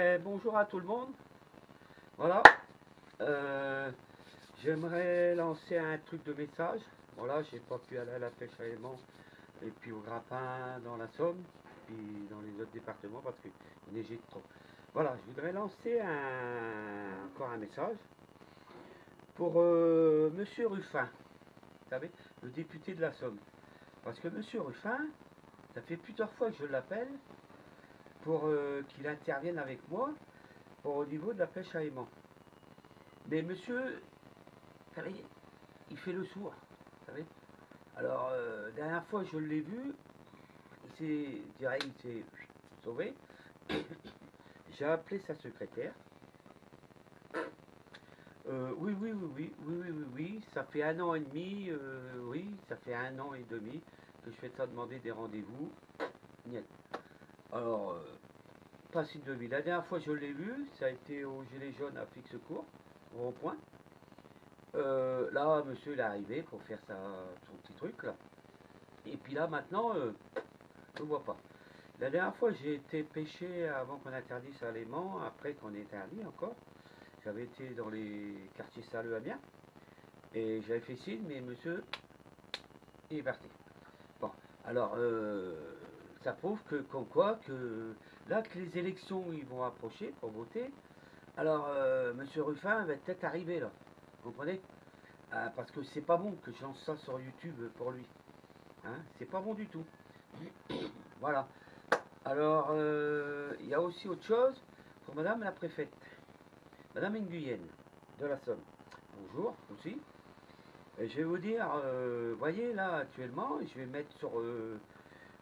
Ben, bonjour à tout le monde. Voilà. Euh, J'aimerais lancer un truc de message. Voilà, j'ai pas pu aller à la pêche à aimant et puis au grappin dans la Somme, puis dans les autres départements parce qu'il neigeait trop. Voilà, je voudrais lancer encore un message pour Monsieur Ruffin, vous savez, le député de la Somme. Parce que Monsieur Ruffin, ça fait plusieurs fois que je l'appelle pour qu'il intervienne avec moi au niveau de la pêche à aimant. Mais monsieur, vous savez, il fait le sourd, vous savez. Alors, dernière fois je l'ai vu, il s'est sauvé. J'ai appelé sa secrétaire. Oui, ça fait 1 an et demi, oui, ça fait 1 an et demi que je fais ça demander des rendez-vous. Niet. Alors, pas signe de vie. La dernière fois je l'ai vu, ça a été au Gilet jaune à Fixe-Court, au rond-point. Là, monsieur, il est arrivé pour faire son petit truc, là. Et puis là, maintenant, je ne vois pas. La dernière fois, j'ai été pêcher avant qu'on interdise à l'aimant, après qu'on ait interdit encore. J'avais été dans les quartiers saleux à Amiens. Et j'avais fait signe, mais monsieur, il est parti. Bon, alors, ça prouve que, comme quoi, que là, que les élections, ils vont approcher pour voter. Alors, monsieur Ruffin va peut-être arriver, là. Vous comprenez? Parce que c'est pas bon que je lance ça sur YouTube pour lui. Hein, c'est pas bon du tout. Voilà. Alors, il y a aussi autre chose pour Madame la préfète. Madame Nguyen, de la Somme. Bonjour, aussi. Et je vais vous dire, voyez là actuellement, je vais mettre sur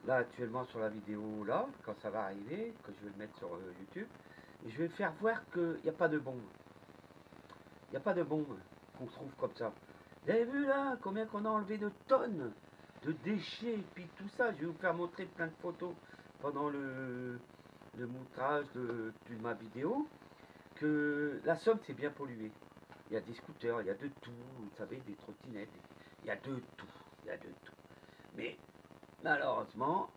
là actuellement sur la vidéo là, quand ça va arriver, que je vais le mettre sur YouTube, et je vais faire voir qu'il n'y a pas de bombe. Il n'y a pas de bombe qu'on trouve comme ça. Vous avez vu là combien qu'on a enlevé de tonnes de déchets et puis tout ça. Je vais vous faire montrer plein de photos pendant le montage de ma vidéo que la Somme c'est bien pollué. Il y a des scooters, il y a de tout, vous savez, des trottinettes, il y a de tout, il y a de tout. Mais malheureusement,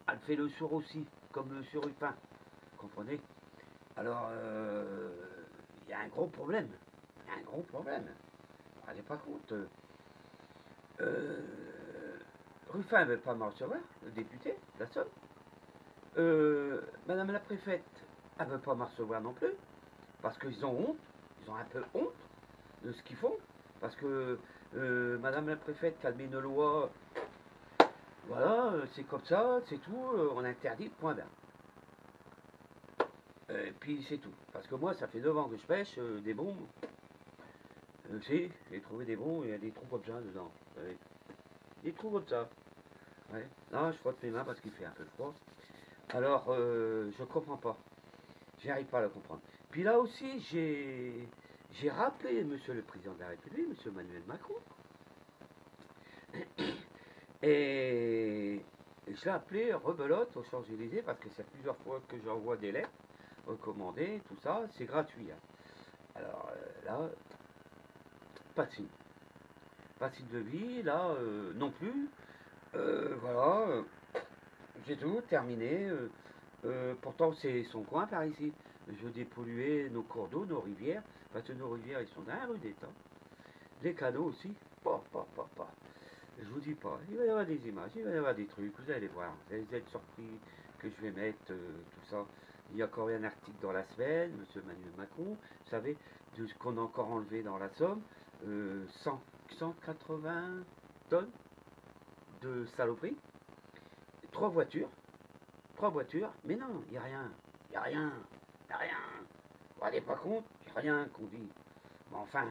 elle fait le sourd aussi, comme le surupin, vous comprenez? Alors, il y a un gros problème, il y a un gros problème. Vous ne rendez pas compte. Ruffin ne veut pas me recevoir, le député de la Somme. Madame la préfète, elle ne veut pas me recevoir non plus, parce qu'ils ont honte, ils ont un peu honte de ce qu'ils font, parce que Madame la préfète, qui a mis une loi, voilà, c'est comme ça, c'est tout, on interdit, point barre. Et puis c'est tout, parce que moi, ça fait 9 ans que je pêche des bombes. Si, j'ai trouvé des bons, il y a des trous comme ça dedans. Des trous comme ça. Ouais. Là, je frotte mes mains parce qu'il fait un peu froid. Alors, je comprends pas. J'arrive pas à le comprendre. Puis là aussi, j'ai rappelé Monsieur le Président de la République, Monsieur Emmanuel Macron. Et je l'ai appelé rebelote aux Champs-Élysées parce que c'est plusieurs fois que j'envoie des lettres recommandées, tout ça, c'est gratuit. Hein. Alors là, pas de signe. Pas de signe de vie, là non plus. Voilà, c'est tout, terminé. Pourtant, c'est son coin par ici. Je veux dépolluer nos cours d'eau, nos rivières, parce que nos rivières, ils sont dans la rue d'État. Les canaux aussi. Pas. Je vous dis pas, il va y avoir des images, il va y avoir des trucs, vous allez voir. Vous allez être surpris que je vais mettre tout ça. Il y a encore un article dans la semaine, Monsieur Emmanuel Macron, vous savez, de ce qu'on a encore enlevé dans la Somme, 180 tonnes de saloperies, 3 voitures, mais non, il n'y a rien, il n'y a rien, il n'y a rien. Vous vous rendez pas compte, il n'y a rien qu'on dit. Mais enfin,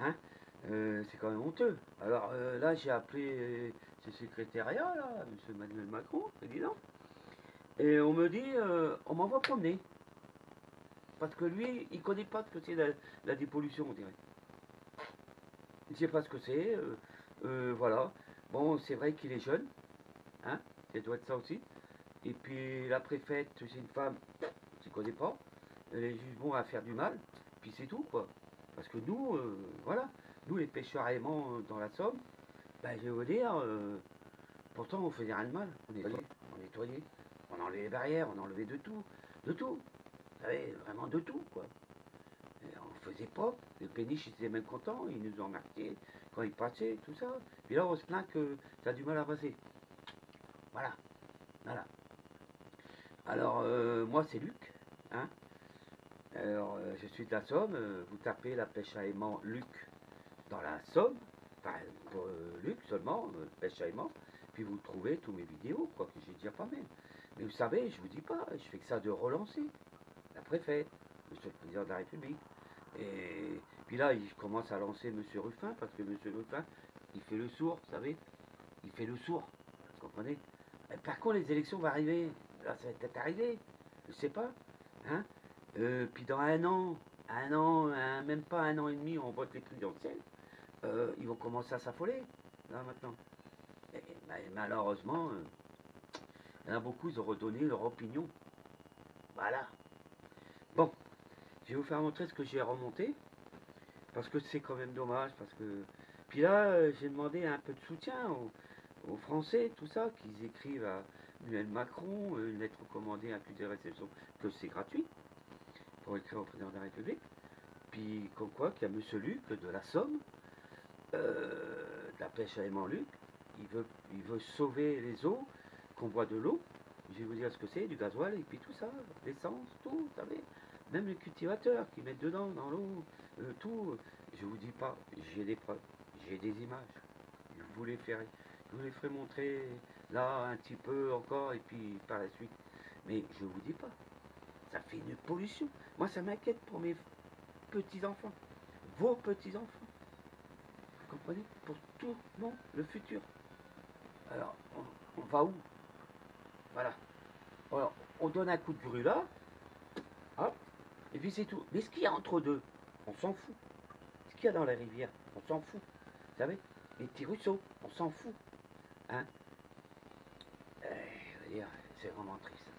hein, c'est quand même honteux. Alors là, j'ai appelé ce secrétariat, là, M. Emmanuel Macron, président, et on me dit, on m'envoie promener. Parce que lui, il ne connaît pas ce que c'est la dépollution, on dirait. Il ne sait pas ce que c'est, voilà. Bon, c'est vrai qu'il est jeune, hein, ça doit être ça aussi. Et puis la préfète, c'est une femme qui ne connaît pas, elle est juste bon à faire du mal, puis c'est tout, quoi. Parce que nous, voilà, nous les pêcheurs à aimant dans la Somme, ben, je vais vous dire, pourtant on faisait rien de mal, on nettoyait, on enlevait les barrières, on enlevait de tout, de tout. Vous savez, de tout, quoi. Et on faisait pas. Le péniche, ils étaient même contents, ils nous ont remercié quand ils passaient, tout ça. Puis là, on se plaint que ça a du mal à passer. Voilà, voilà. Alors, moi, c'est Luc, hein. Alors, je suis de la Somme. Vous tapez la pêche à aimant Luc dans la Somme. Enfin, pour Luc seulement, pêche à aimant. Puis vous trouvez tous mes vidéos, quoi, que j'ai déjà pas mal. Mais vous savez, je vous dis pas, je fais que ça de relancer la préfète, monsieur le président de la République. Et puis là, il commence à lancer monsieur Ruffin, parce que monsieur Ruffin, il fait le sourd, vous savez. Il fait le sourd, vous comprenez. Et par contre, les élections vont arriver. Là, ça va peut-être arriver, je sais pas. Hein. Puis dans même pas un an et demi, on vote les présidentielles. Ils vont commencer à s'affoler, là maintenant. Et malheureusement, il y en a beaucoup, ils ont redonné leur opinion. Voilà. Bon, je vais vous faire montrer ce que j'ai remonté. Parce que c'est quand même dommage. Parce que. Puis là, j'ai demandé un peu de soutien aux Français, tout ça, qu'ils écrivent à Emmanuel Macron, une lettre recommandée, accusé de réception, que c'est gratuit, pour écrire au président de la République. Puis, comme quoi, qu'il y a M. Luc de la Somme, de la pêche à aimant Luc, il veut sauver les eaux, qu'on boit de l'eau. Je vais vous dire ce que c'est, du gasoil, et puis tout ça, l'essence, tout, vous savez. Même les cultivateurs qui mettent dedans, dans l'eau, tout. Je vous dis pas, j'ai des preuves, j'ai des images. Je vous les ferai montrer là un petit peu encore, et puis par la suite. Mais je vous dis pas, ça fait une pollution. Moi, ça m'inquiète pour mes petits-enfants, vos petits-enfants. Vous comprenez? Pour tout le futur. Alors, on va où? Voilà. Alors, on donne un coup de grue là, hop, et puis c'est tout. Mais ce qu'il y a entre deux, on s'en fout. Ce qu'il y a dans la rivière, on s'en fout. Vous savez, les petits ruisseaux, on s'en fout. Hein? Je veux dire, c'est vraiment triste.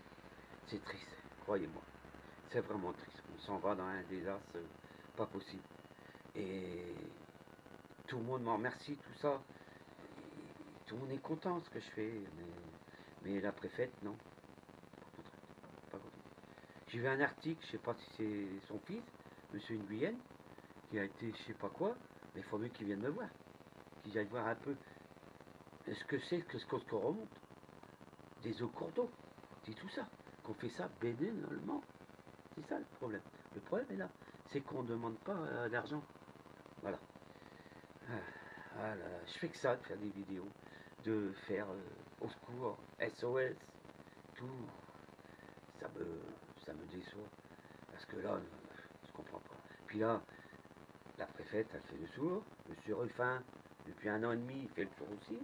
C'est triste, croyez-moi. C'est vraiment triste. On s'en va dans un désastre pas possible. Et tout le monde m'en remercie, tout ça. Et tout le monde est content de ce que je fais. Mais la préfète, non. Pas content. J'ai vu un article, je sais pas si c'est son fils, monsieur Nguyen, qui a été je sais pas quoi, mais il faut mieux qu'il vienne me voir. Qu'il aille voir un peu ce que c'est, ce qu'on remonte. Des eaux cours d'eau. C'est tout ça. Qu'on fait ça bénévolement. C'est ça le problème. Le problème est là. C'est qu'on ne demande pas d'argent. Voilà. Voilà. Je fais que ça, de faire des vidéos. De faire au secours, SOS, tout. Ça me déçoit. Parce que là, je comprends pas. Puis là, la préfète, elle fait le sourd. Monsieur Ruffin, depuis 1 an et demi, il fait le tour aussi.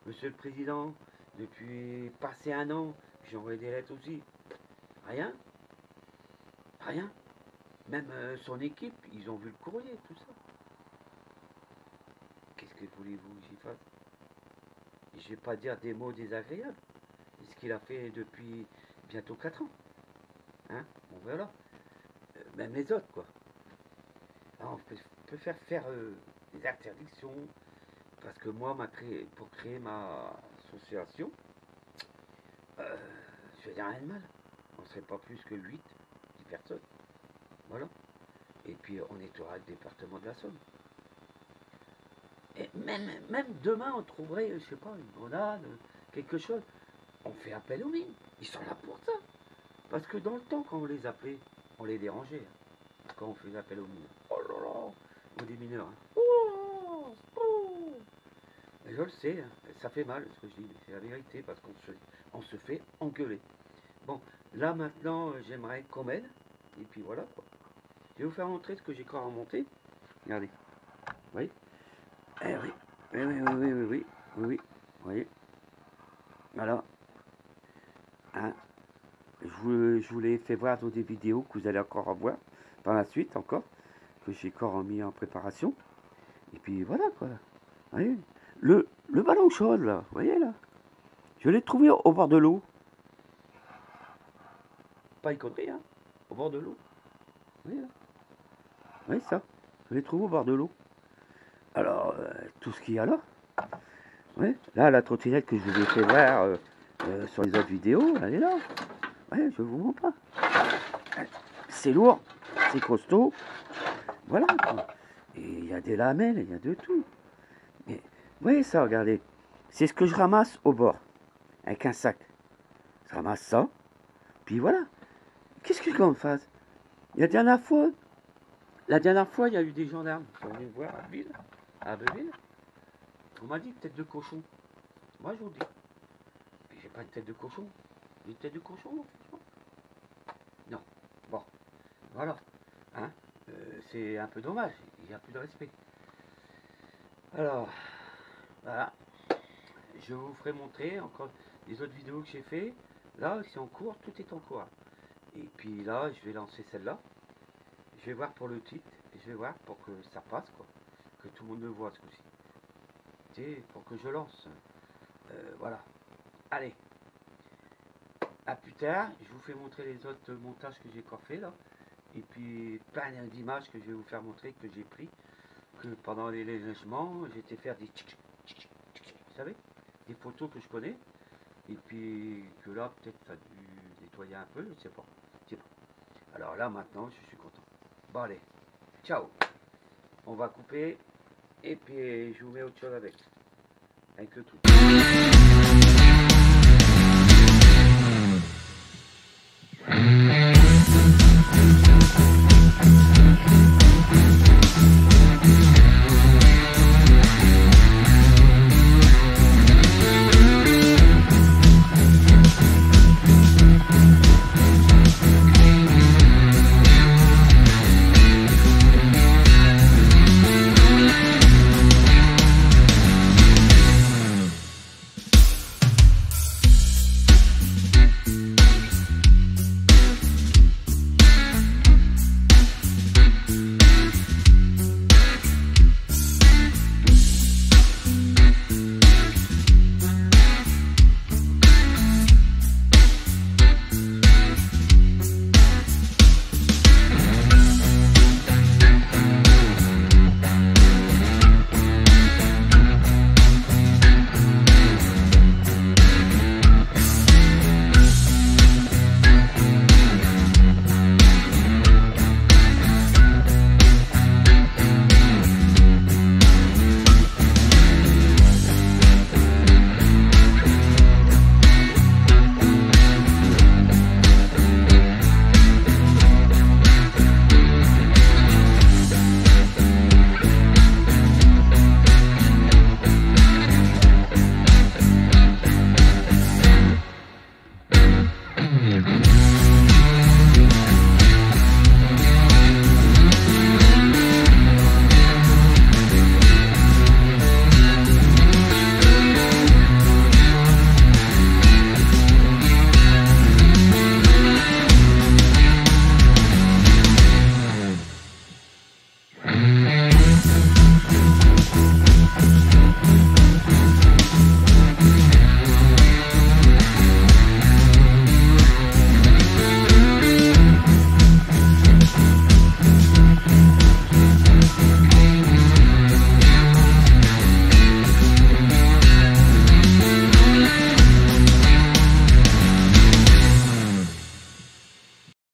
Monsieur le Président, depuis passé 1 an, j'ai envoyé des lettres aussi. Rien. Rien. Même son équipe, ils ont vu le courrier, tout ça. Qu'est-ce que voulez-vous que j'y fasse? Je vais pas dire des mots désagréables. C'est ce qu'il a fait depuis bientôt 4 ans. Hein? Bon, voilà. Même les autres, quoi. Alors, on peut faire des interdictions. Parce que moi, pour créer ma association, je vais dire rien de mal. On ne serait pas plus que 8, 10 personnes. Voilà. Et puis, on nettoiera le département de la Somme. Et même demain, on trouverait, je sais pas, une grenade, quelque chose. On fait appel aux mines. Ils sont là pour ça. Parce que dans le temps, quand on les appelait, on les dérangeait. Hein, quand on faisait appel aux mines. Oh là là, ou des mineurs. Hein. Oh, oh. Et je le sais, hein, ça fait mal ce que je dis, mais c'est la vérité, parce qu'on se fait engueuler. Bon, là maintenant, j'aimerais qu'on m'aide. Et puis voilà, quoi. Je vais vous faire montrer ce que j'ai encore remonté. Regardez. Vous voyez? Eh oui. Oui. Vous voyez? Voilà. Hein. Je vous l'ai fait voir dans des vidéos que vous allez encore revoir par la suite encore, que j'ai encore mis en préparation. Et puis voilà, quoi. Vous voyez? Le ballon chaud, là. Vous voyez, là? Je l'ai trouvé au bord de l'eau. Pas y compris, hein? Au bord de l'eau. Vous voyez, là? Oui, ça. Je l'ai trouvé au bord de l'eau. Alors, tout ce qu'il y a là. Ouais. Là, la trottinette que je vous ai fait voir sur les autres vidéos, elle est là. Ouais, je vous montre pas. C'est lourd. assez costaud. Voilà. Et il y a des lamelles, il y a de tout. Et, vous voyez ça, regardez. C'est ce que je ramasse au bord, avec un sac. Je ramasse ça, puis voilà. Qu'est-ce que je en fasse? La dernière fois, il y a eu des gendarmes qui sont venus me voir à Belleville. On m'a dit tête de cochon. Moi, je vous dis. Puis j'ai pas une tête de cochon. J'ai une tête de cochon, franchement. Non. Bon, voilà. Hein, c'est un peu dommage. Il n'y a plus de respect. Alors, voilà. Je vous ferai montrer encore les autres vidéos que j'ai fait. Là, c'est en cours, tout est en cours. Et puis là, je vais lancer celle-là. Je vais voir pour le titre. Et je vais voir pour que ça passe, quoi. Que tout le monde le voit ce coup-ci. C'est pour que je lance. Voilà. Allez. À plus tard. Je vous fais montrer les autres montages que j'ai encore fait là. Et puis plein d'images que je vais vous faire montrer que j'ai pris. Que pendant les logements, j'étais faire des vous savez, des photos que je connais. Et puis que là, peut-être ça a dû nettoyer un peu, je sais pas. Je sais pas. Alors là, maintenant, je suis content. Bon, allez. Ciao. On va couper. Et puis, je vous mets autre chose avec. Avec le tout.